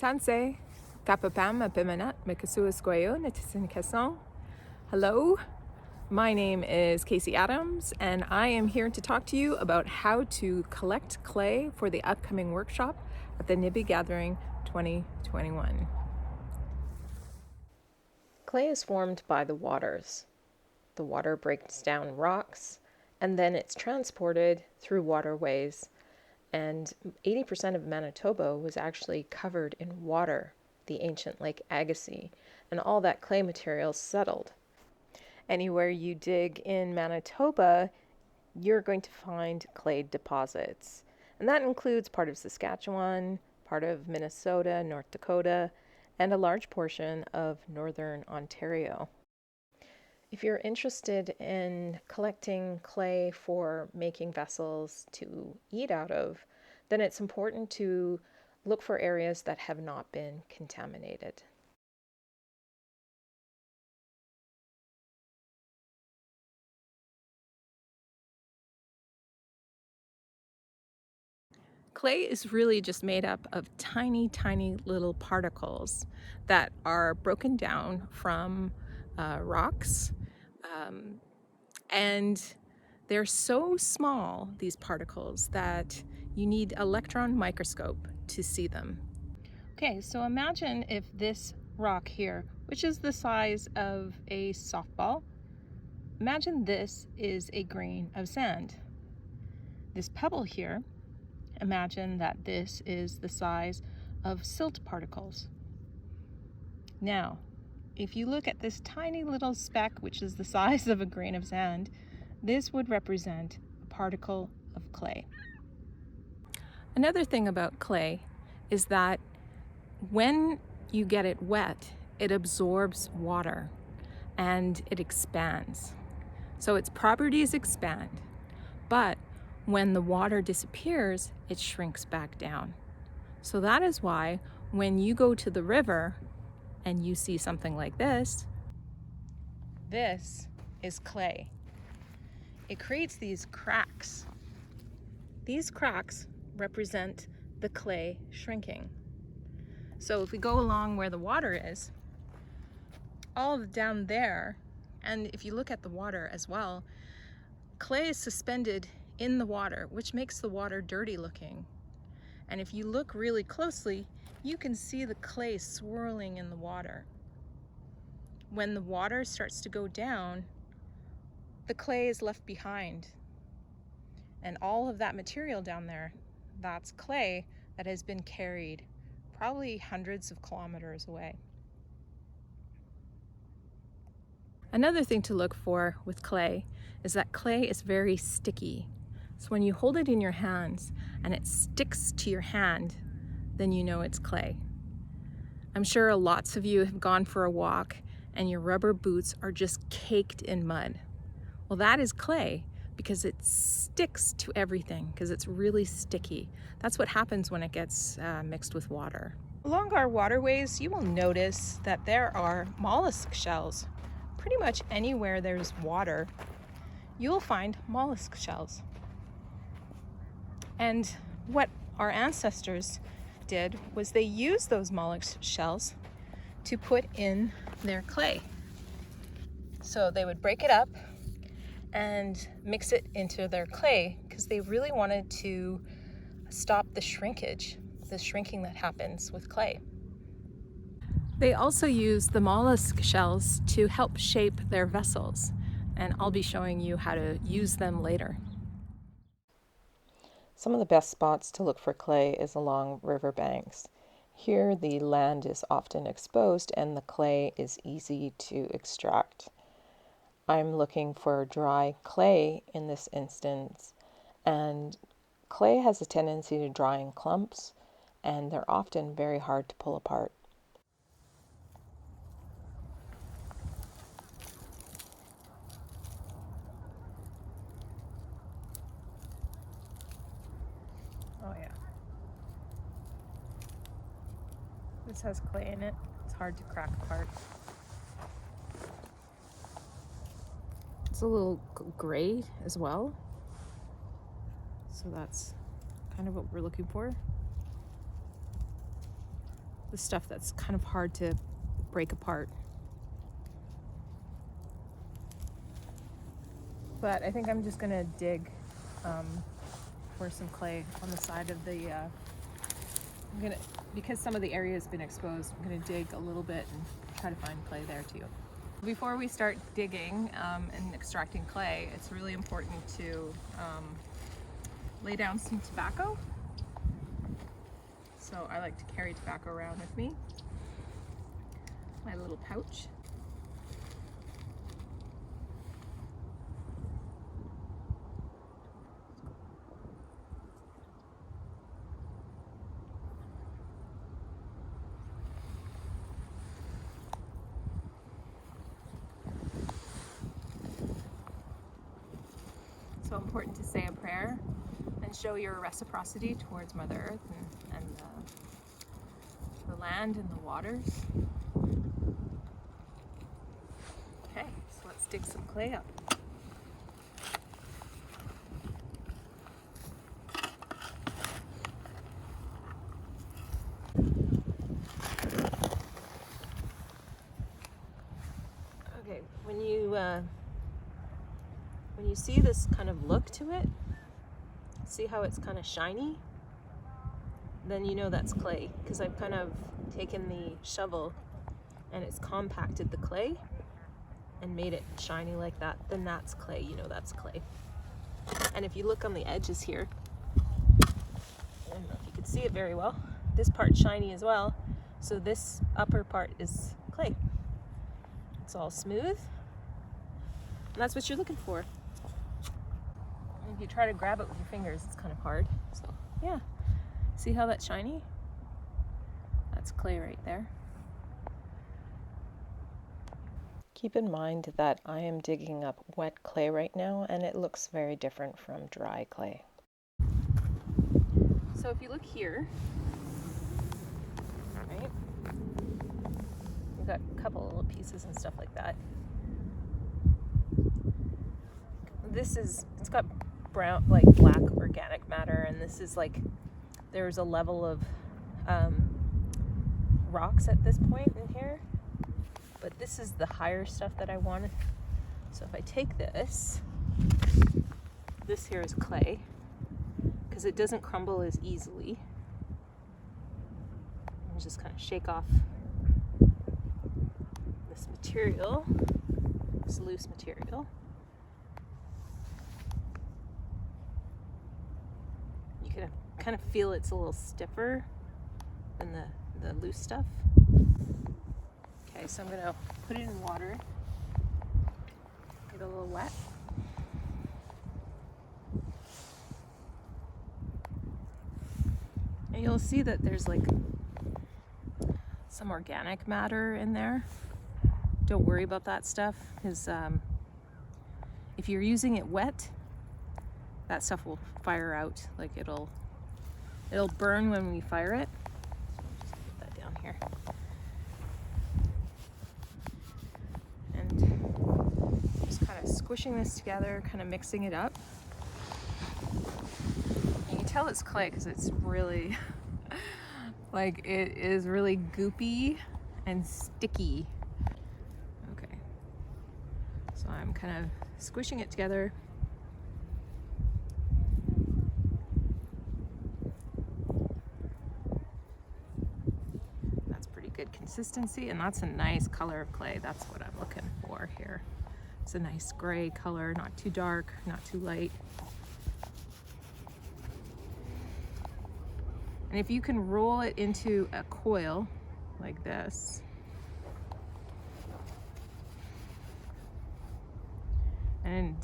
Tanse, kapapam apimanat mikasuasquayo natisinkason. Hello, my name is Casey Adams, and I am here to talk to you about how to collect clay for the upcoming workshop at the Nibi Gathering 2021. Clay is formed by the waters. The water breaks down rocks, and then it's transported through waterways. And 80% of Manitoba was actually covered in water, the ancient Lake Agassiz, and all that clay material settled. Anywhere you dig in Manitoba, you're going to find clay deposits. And that includes part of Saskatchewan, part of Minnesota, North Dakota, and a large portion of northern Ontario. If you're interested in collecting clay for making vessels to eat out of, then it's important to look for areas that have not been contaminated. Clay is really just made up of tiny, tiny little particles that are broken down from rocks. And they're so small, these particles, that you need electron microscope to see them. Okay, so imagine if this rock here, which is the size of a softball, imagine this is a grain of sand. This pebble here, imagine that this is the size of silt particles. Now, if you look at this tiny little speck, which is the size of a grain of sand, this would represent a particle of clay. Another thing about clay is that when you get it wet, it absorbs water and it expands. So its properties expand, but when the water disappears, it shrinks back down. So that is why when you go to the river and you see something like this is clay. It creates these cracks. These cracks represent the clay shrinking. So if we go along where the water is, all down there, and if you look at the water as well, clay is suspended in the water, which makes the water dirty looking. And if you look really closely, you can see the clay swirling in the water. When the water starts to go down, the clay is left behind. And all of that material down there, that's clay that has been carried probably hundreds of kilometers away. Another thing to look for with clay is that clay is very sticky. So when you hold it in your hands and it sticks to your hand, then you know it's clay. I'm sure lots of you have gone for a walk and your rubber boots are just caked in mud. Well, that is clay because it sticks to everything because it's really sticky. That's what happens when it gets mixed with water. Along our waterways, you will notice that there are mollusk shells. Pretty much anywhere there's water, you'll find mollusk shells. And what our ancestors did was they used those mollusk shells to put in their clay. So they would break it up and mix it into their clay because they really wanted to stop the shrinkage, the shrinking that happens with clay. They also use the mollusk shells to help shape their vessels, and I'll be showing you how to use them later. Some of the best spots to look for clay is along riverbanks. Here the land is often exposed and the clay is easy to extract. I'm looking for dry clay in this instance, and clay has a tendency to dry in clumps and they're often very hard to pull apart. Oh yeah. This has clay in it. It's hard to crack apart. It's a little gray as well. So that's kind of what we're looking for. the stuff that's kind of hard to break apart. But I think I'm just gonna dig for some clay on the side of the, because some of the area has been exposed, I'm gonna dig a little bit and try to find clay there too. Before we start digging and extracting clay, it's really important to lay down some tobacco. So I like to carry tobacco around with me, my little pouch. So important to say a prayer and show your reciprocity towards Mother Earth and the land and the waters. Okay, so let's dig some clay up. Okay, when you see this kind of look to it, see how it's kind of shiny, then you know that's clay, because I've kind of taken the shovel and it's compacted the clay and made it shiny like that. Then that's clay, you know that's clay. And if you look on the edges here, I don't know if you can see it very well, this part's shiny as well, so this upper part is clay. It's all smooth, and that's what you're looking for. And if you try to grab it with your fingers, it's kind of hard. So yeah, see how that's shiny? That's clay right there. Keep in mind that I am digging up wet clay right now, and it looks very different from dry clay. So if you look here, right, we've got a couple little pieces and stuff like that. It's got brown, like black organic matter, and this is like, there's a level of rocks at this point in here, but this is the higher stuff that I wanted. So if I take this here is clay, because it doesn't crumble as easily. And just kind of shake off this material, this loose material. You can kind of feel it's a little stiffer than the loose stuff. Okay, so I'm gonna put it in water, get a little wet. And you'll see that there's like some organic matter in there. Don't worry about that stuff, because if you're using it wet, that stuff will fire out. Like it'll burn when we fire it. Just put that down here. And just kind of squishing this together, kind of mixing it up. You can tell it's clay because it's really, like, it is really goopy and sticky. Okay, so I'm kind of squishing it together. That's pretty good consistency, and that's a nice color of clay. That's what I'm looking for here. It's a nice gray color, not too dark, not too light. And if you can roll it into a coil like this, and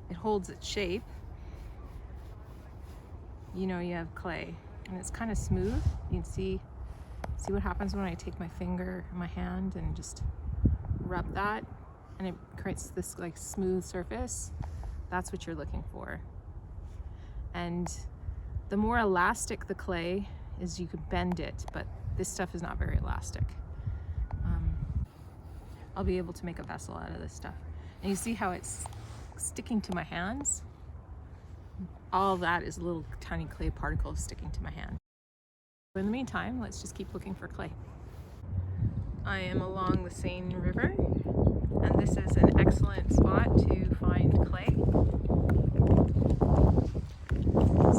it holds its shape, you know you have clay. And it's kind of smooth. You can see what happens when I take my finger, my hand, and just rub that, and it creates this like smooth surface. That's what you're looking for. And the more elastic the clay is, you could bend it, but this stuff is not very elastic. I'll be able to make a vessel out of this stuff. And you see how it's sticking to my hands? All of that is little tiny clay particles sticking to my hand. In the meantime, let's just keep looking for clay. I am along the Seine River, and this is an excellent spot to find clay.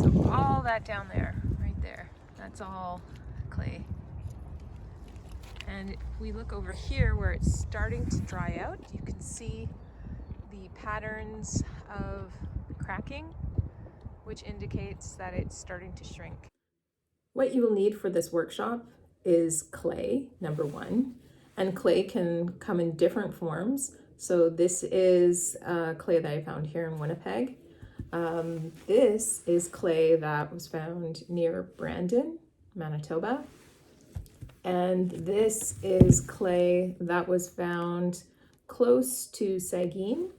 So all that down there, right there, that's all clay. And if we look over here where it's starting to dry out, you can see the patterns of cracking, which indicates that it's starting to shrink. What you will need for this workshop is clay, number one, and clay can come in different forms. So this is clay that I found here in Winnipeg. This is clay that was found near Brandon, Manitoba. And this is clay that was found close to Saugeen.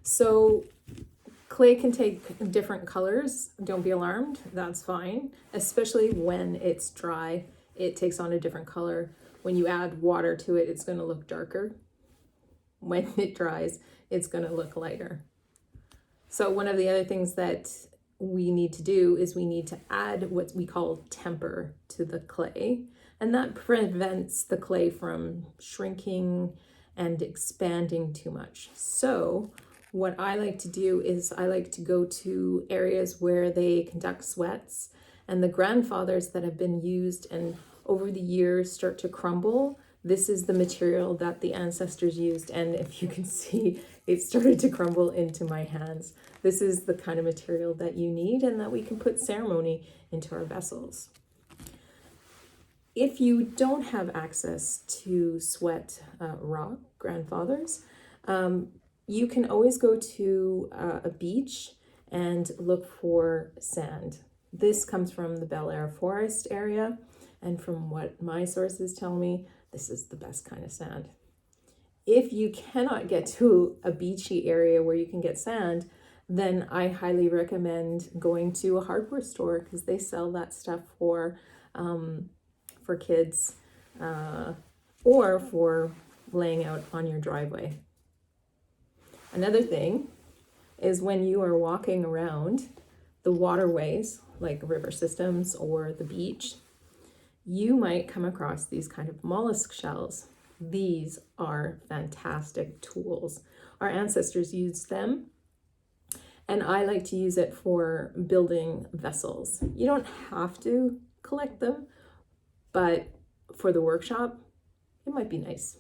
So clay can take different colors. Don't be alarmed, that's fine. Especially when it's dry, it takes on a different color. When you add water to it, it's going to look darker. When it dries, it's going to look lighter. So one of the other things that we need to do is we need to add what we call temper to the clay, and that prevents the clay from shrinking and expanding too much. So what I like to do is I like to go to areas where they conduct sweats, and the grandfathers that have been used and over the years start to crumble. This is the material that the ancestors used, and if you can see, it started to crumble into my hands. This is the kind of material that you need and that we can put ceremony into our vessels. If you don't have access to sweat rock grandfathers, you can always go to a beach and look for sand. This comes from the Bel Air Forest area, and from what my sources tell me, this is the best kind of sand. If you cannot get to a beachy area where you can get sand, then I highly recommend going to a hardware store because they sell that stuff for kids or for laying out on your driveway. Another thing is when you are walking around the waterways, like river systems or the beach, you might come across these kind of mollusk shells. These are fantastic tools. Our ancestors used them, and I like to use it for building vessels. You don't have to collect them, but for the workshop, it might be nice.